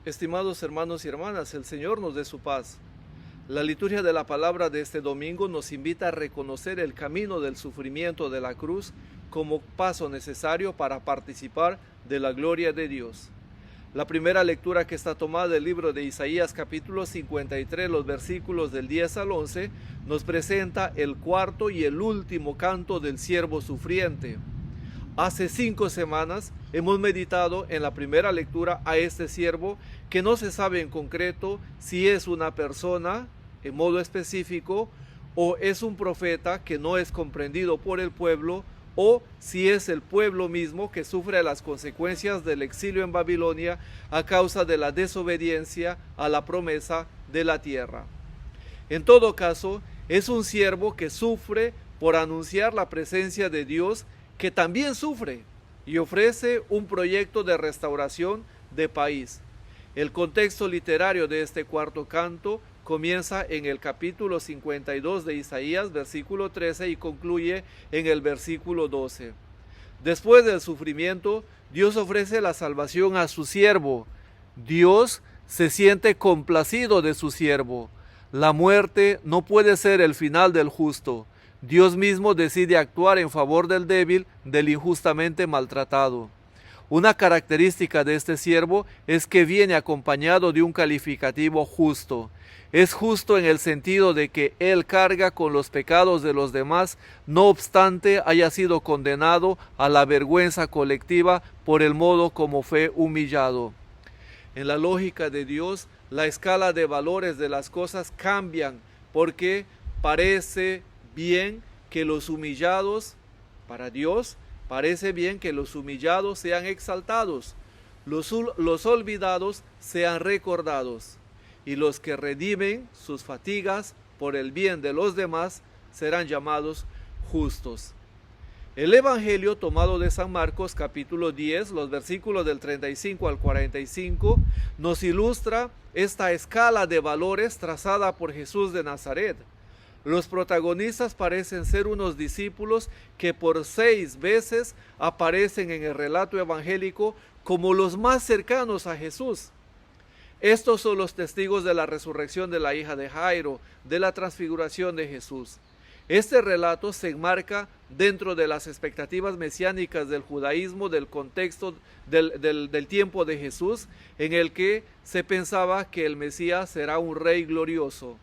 Estimados hermanos y hermanas, el Señor nos dé su paz. La liturgia de la palabra de este domingo nos invita a reconocer el camino del sufrimiento de la cruz como paso necesario para participar de la gloria de Dios. La primera lectura, que está tomada del libro de Isaías capítulo 53, los versículos del 10 al 11, nos presenta el cuarto y el último canto del siervo sufriente. Hace 5 semanas hemos meditado en la primera lectura a este siervo que no se sabe en concreto si es una persona en modo específico o es un profeta que no es comprendido por el pueblo, o si es el pueblo mismo que sufre las consecuencias del exilio en Babilonia a causa de la desobediencia a la promesa de la tierra. En todo caso, es un siervo que sufre por anunciar la presencia de Dios, que también sufre y ofrece un proyecto de restauración de país. El contexto literario de este cuarto canto comienza en el capítulo 52 de Isaías, versículo 13, y concluye en el versículo 12. Después del sufrimiento, Dios ofrece la salvación a su siervo. Dios se siente complacido de su siervo. La muerte no puede ser el final del justo. Dios mismo decide actuar en favor del débil, del injustamente maltratado. Una característica de este siervo es que viene acompañado de un calificativo justo. Es justo en el sentido de que él carga con los pecados de los demás, no obstante haya sido condenado a la vergüenza colectiva por el modo como fue humillado. En la lógica de Dios, la escala de valores de las cosas cambian, porque parece bien que los humillados, para Dios, parece bien que los humillados sean exaltados, los olvidados sean recordados, y los que redimen sus fatigas por el bien de los demás serán llamados justos. El Evangelio tomado de San Marcos capítulo 10, los versículos del 35 al 45, nos ilustra esta escala de valores trazada por Jesús de Nazaret. Los protagonistas parecen ser unos discípulos que por 6 veces aparecen en el relato evangélico como los más cercanos a Jesús. Estos son los testigos de la resurrección de la hija de Jairo, de la transfiguración de Jesús. Este relato se enmarca dentro de las expectativas mesiánicas del judaísmo, del contexto del tiempo de Jesús, en el que se pensaba que el Mesías será un rey glorioso.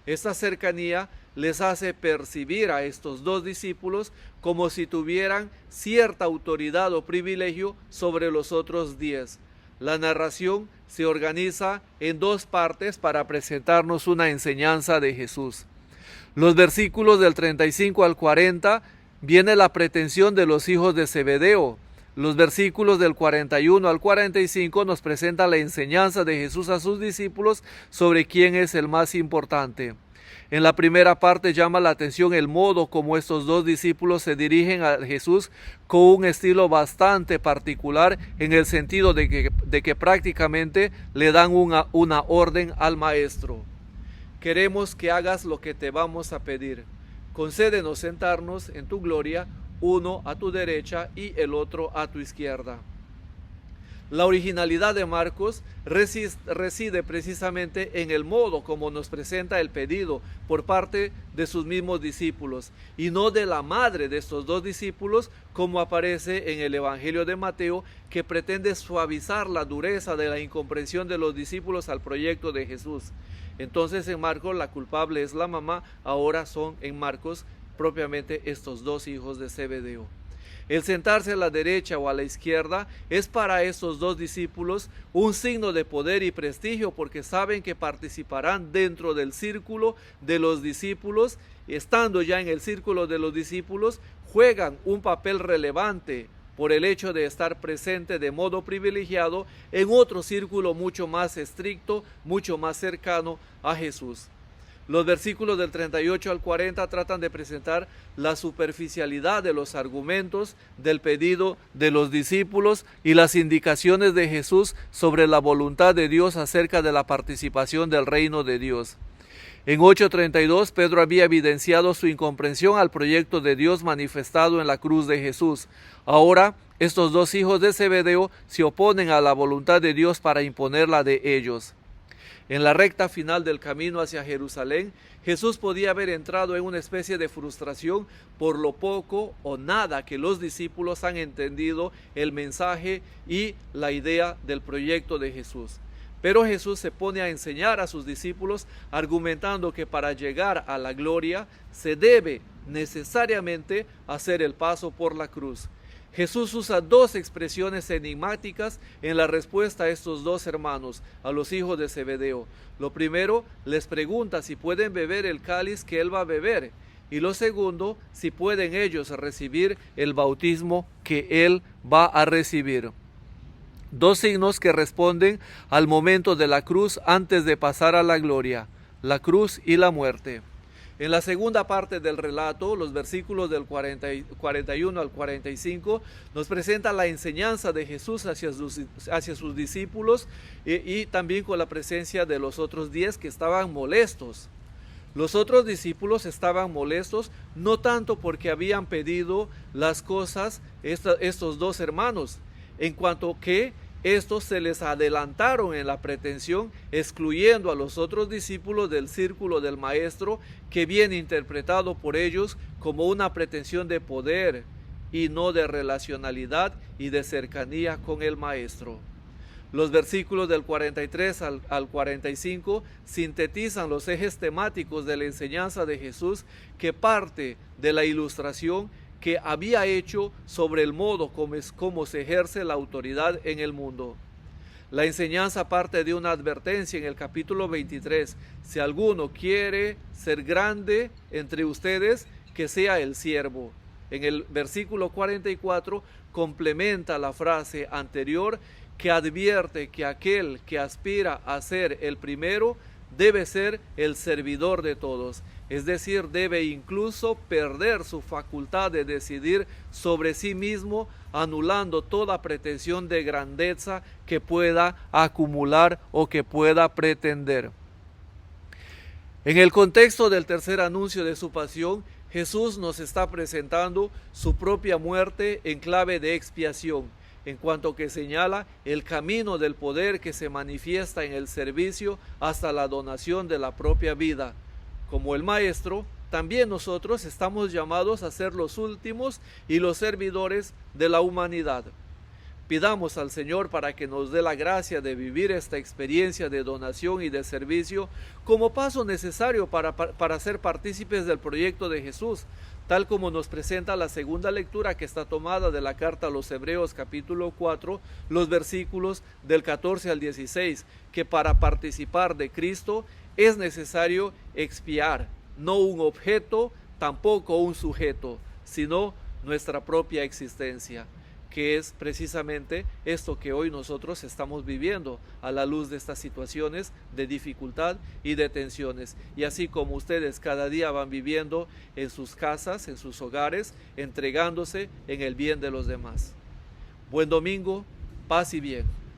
Esta cercanía les hace percibir a estos 2 discípulos como si tuvieran cierta autoridad o privilegio sobre los otros 10. La narración se organiza en 2 partes para presentarnos una enseñanza de Jesús. Los versículos del 35 al 40 viene la pretensión de los hijos de Zebedeo. Los versículos del 41 al 45 nos presenta la enseñanza de Jesús a sus discípulos sobre quién es el más importante. En la primera parte llama la atención el modo como estos 2 discípulos se dirigen a Jesús con un estilo bastante particular, en el sentido de que prácticamente le dan una orden al maestro. Queremos que hagas lo que te vamos a pedir. Concédenos sentarnos en tu gloria, uno a tu derecha y el otro a tu izquierda. La originalidad de Marcos reside precisamente en el modo como nos presenta el pedido por parte de sus mismos discípulos, y no de la madre de estos 2 discípulos, como aparece en el Evangelio de Mateo, que pretende suavizar la dureza de la incomprensión de los discípulos al proyecto de Jesús. Entonces en Marcos la culpable es la mamá, ahora son en Marcos propiamente estos 2 hijos de Zebedeo. El sentarse a la derecha o a la izquierda es para estos 2 discípulos un signo de poder y prestigio, porque saben que participarán dentro del círculo de los discípulos. Estando ya en el círculo de los discípulos, juegan un papel relevante por el hecho de estar presente de modo privilegiado en otro círculo mucho más estricto, mucho más cercano a Jesús. Los versículos del 38 al 40 tratan de presentar la superficialidad de los argumentos del pedido de los discípulos y las indicaciones de Jesús sobre la voluntad de Dios acerca de la participación del reino de Dios. En 8:32, Pedro había evidenciado su incomprensión al proyecto de Dios manifestado en la cruz de Jesús. Ahora Estos dos hijos de Zebedeo se oponen a la voluntad de Dios para imponerla de ellos. En la recta final del camino hacia Jerusalén, Jesús podía haber entrado en una especie de frustración por lo poco o nada que los discípulos han entendido el mensaje y la idea del proyecto de Jesús. Pero Jesús se pone a enseñar a sus discípulos argumentando que para llegar a la gloria se debe necesariamente hacer el paso por la cruz. Jesús usa dos expresiones enigmáticas en la respuesta a estos dos hermanos, a los hijos de Zebedeo. Lo primero, les pregunta si pueden beber el cáliz que él va a beber. Y lo segundo, si pueden ellos recibir el bautismo que él va a recibir. Dos signos que responden al momento de la cruz antes de pasar a la gloria, la cruz y la muerte. En la segunda parte del relato, los versículos del 41 al 45, nos presenta la enseñanza de Jesús hacia sus discípulos y también con la presencia de los otros 10 que estaban molestos. Los otros discípulos estaban molestos no tanto porque habían pedido las cosas estos dos hermanos, en cuanto que estos se les adelantaron en la pretensión, excluyendo a los otros discípulos del círculo del maestro, que viene interpretado por ellos como una pretensión de poder y no de relacionalidad y de cercanía con el maestro. Los versículos del 43 al 45 sintetizan los ejes temáticos de la enseñanza de Jesús, que parte de la ilustración que había hecho sobre el modo como se ejerce la autoridad en el mundo. La enseñanza parte de una advertencia en el capítulo 23. Si alguno quiere ser grande entre ustedes, que sea el siervo. En el versículo 44 complementa la frase anterior, que advierte que aquel que aspira a ser el primero debe ser el servidor de todos. Es decir, debe incluso perder su facultad de decidir sobre sí mismo, anulando toda pretensión de grandeza que pueda acumular o que pueda pretender. En el contexto del tercer anuncio de su pasión, Jesús nos está presentando su propia muerte en clave de expiación, en cuanto que señala el camino del poder que se manifiesta en el servicio hasta la donación de la propia vida. Como el Maestro, también nosotros estamos llamados a ser los últimos y los servidores de la humanidad. Pidamos al Señor para que nos dé la gracia de vivir esta experiencia de donación y de servicio como paso necesario para ser partícipes del proyecto de Jesús, tal como nos presenta la segunda lectura que está tomada de la carta a los Hebreos capítulo 4, los versículos del 14 al 16, que para participar de Cristo es necesario expiar, no un objeto, tampoco un sujeto, sino nuestra propia existencia, que es precisamente esto que hoy nosotros estamos viviendo a la luz de estas situaciones de dificultad y de tensiones. Y así como ustedes cada día van viviendo en sus casas, en sus hogares, entregándose en el bien de los demás. Buen domingo, paz y bien.